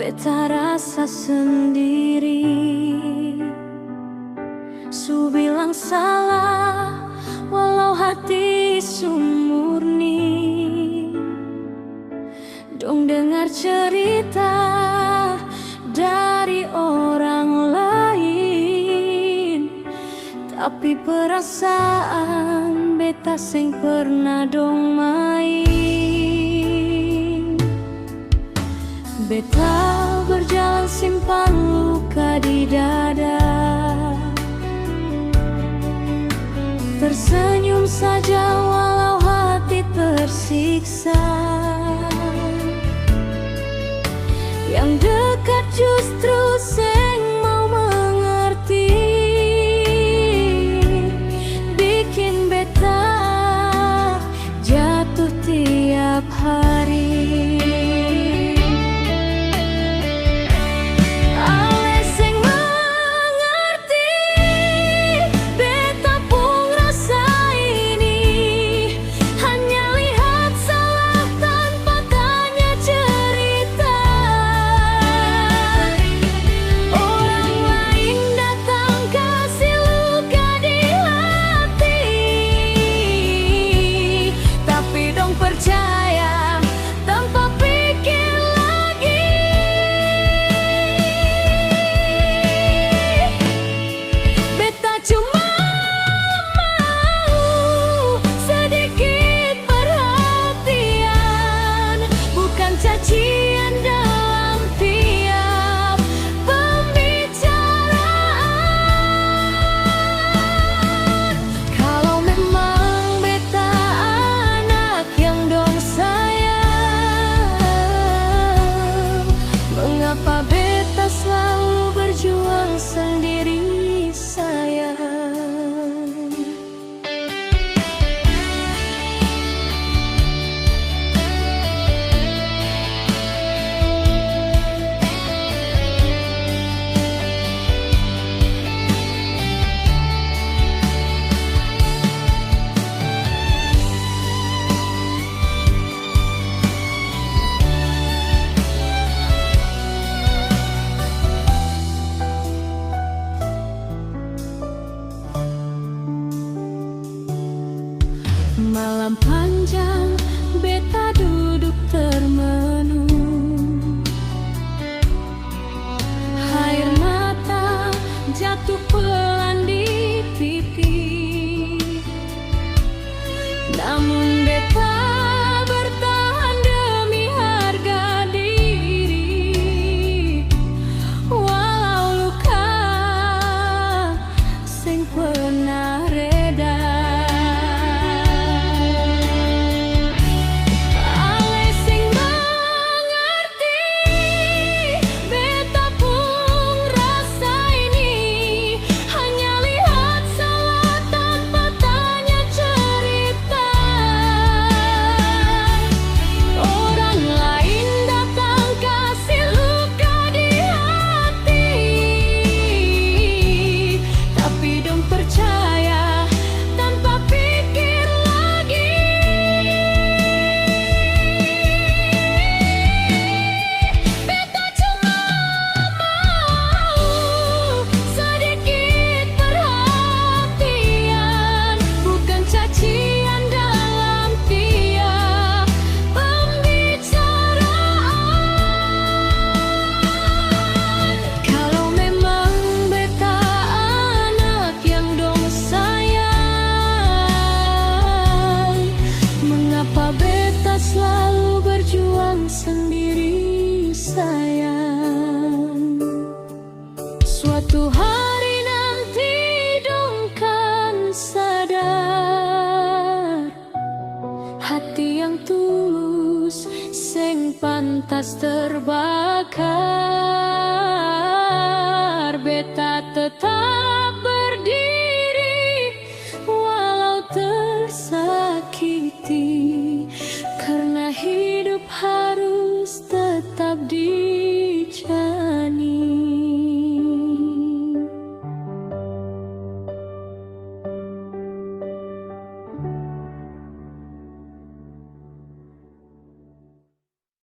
beta rasa sendiri. Su bilang salah, walau hati su murni. Dong dengar cerita dari orang lain, tapi perasaan beta sing pernah dong main. Beta berjalan simpan luka di dada, tersenyum saja walau hati tersiksa. Yang dekat justru seng mau mengerti, bikin beta jatuh tiap hari. Malam panjang beta duduk termenung, air mata jatuh pelan di pipi. Namun beta bertahan demi harga diri, walau luka sing pernah reda. Sendiri sayang, suatu hari nanti dong kan sadar, hati yang tulus seng pantas terbakar. Beta tetap berdiri walau tersakiti, karena hidup harus tetap di